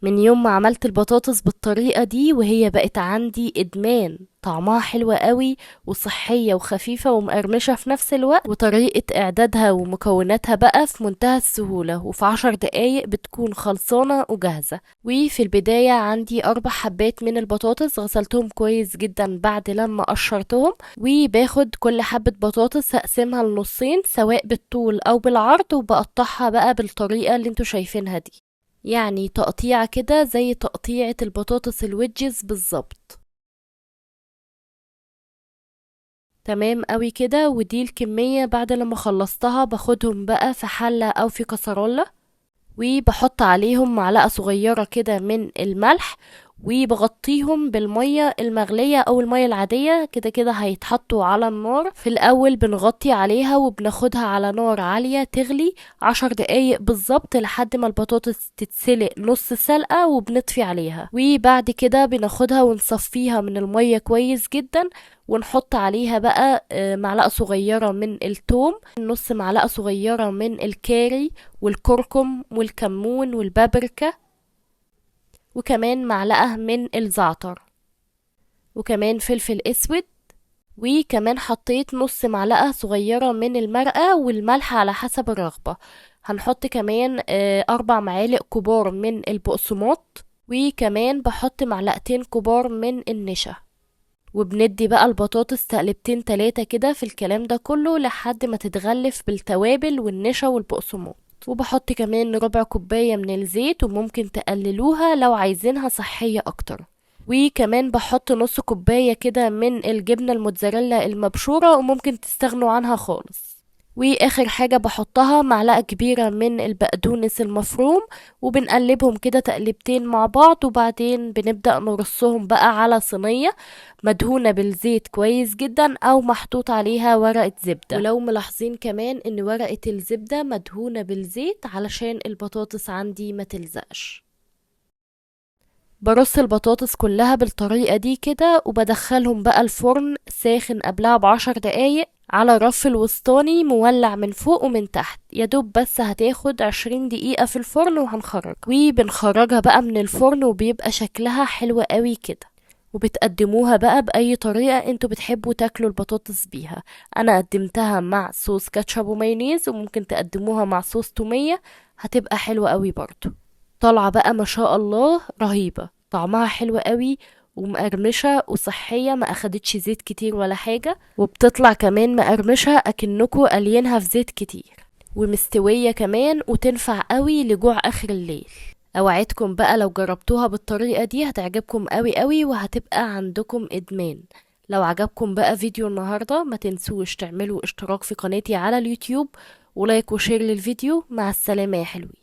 من يوم ما عملت البطاطس بالطريقة دي وهي بقت عندي إدمان. طعمها حلو قوي وصحية وخفيفة ومقرمشة في نفس الوقت، وطريقة إعدادها ومكوناتها بقى في منتهى السهولة، وفي 10 دقايق بتكون خلصانة وجاهزة. وفي البداية عندي 4 حبات من البطاطس، غسلتهم كويس جدا بعد لما قشرتهم، وباخد كل حبة بطاطس هقسمها لنصين سواء بالطول أو بالعرض، وبقطعها بقى بالطريقة اللي انتوا شايفينها دي، يعني تقطيعة كده زي تقطيعة البطاطس الويدجز بالظبط. تمام قوي كده. ودي الكمية بعد لما خلصتها باخدهم بقى في حلة او في كسرولة، وبحط عليهم معلقة صغيرة كده من الملح، وبغطيهم بالمية المغلية او المية العادية. كده كده هيتحطوا على النار. في الاول بنغطي عليها وبناخدها على نار عالية تغلي 10 دقايق بالظبط لحد ما البطاطس تتسلق نص سلقة، وبنطفي عليها. وبعد كده بناخدها ونصفيها من المية كويس جدا، ونحط عليها بقى معلقة صغيرة من الثوم، نص معلقة صغيرة من الكاري والكركم والكمون والبابريكا، وكمان معلقة من الزعتر، وكمان فلفل اسود، وكمان حطيت نص معلقة صغيرة من المرقة والملح على حسب الرغبة. هنحط كمان 4 معالق كبار من البقسماط، وكمان بحط معلقتين كبار من النشا. وبندي بقى البطاطس تقلبتين 3 كده في الكلام ده كله لحد ما تتغلف بالتوابل والنشا والبقسماط. وبحط كمان ربع كوباية من الزيت، وممكن تقللوها لو عايزينها صحية اكتر. وكمان بحط نص كوباية كده من الجبنة الموتزاريلا المبشورة، وممكن تستغنوا عنها خالص. واخر حاجة بحطها معلقة كبيرة من البقدونس المفروم، وبنقلبهم كده تقلبتين مع بعض، وبعدين بنبدأ نرصهم بقى على صينية مدهونة بالزيت كويس جدا او محطوط عليها ورقة زبدة. ولو ملاحظين كمان ان ورقة الزبدة مدهونة بالزيت علشان البطاطس عندي ما تلزقش. برص البطاطس كلها بالطريقة دي كده، وبدخلهم بقى الفرن ساخن قبلها ب10 دقايق على الرف الوسطاني مولع من فوق ومن تحت. يدوب بس هتاخد 20 دقيقة في الفرن وهنخرج. وبنخرجها بقى من الفرن وبيبقى شكلها حلو قوي كده. وبتقدموها بقى بأي طريقة انتوا بتحبوا تاكلوا البطاطس بيها. انا قدمتها مع صوص كاتشب ومايونيز، وممكن تقدموها مع صوص تومية، هتبقى حلوة قوي برضو. طالعة بقى ما شاء الله رهيبة، طعمها حلو قوي ومقرمشة وصحية، ما اخدتش زيت كتير ولا حاجة، وبتطلع كمان مقرمشة اكنكوا قلينها في زيت كتير، ومستوية كمان وتنفع قوي لجوع اخر الليل. اوعدكم بقى لو جربتوها بالطريقة دي هتعجبكم قوي قوي وهتبقى عندكم ادمان. لو عجبكم بقى فيديو النهاردة ما تنسوش تعملوا اشتراك في قناتي على اليوتيوب، ولايك وشير للفيديو. مع السلامة يا حلوين.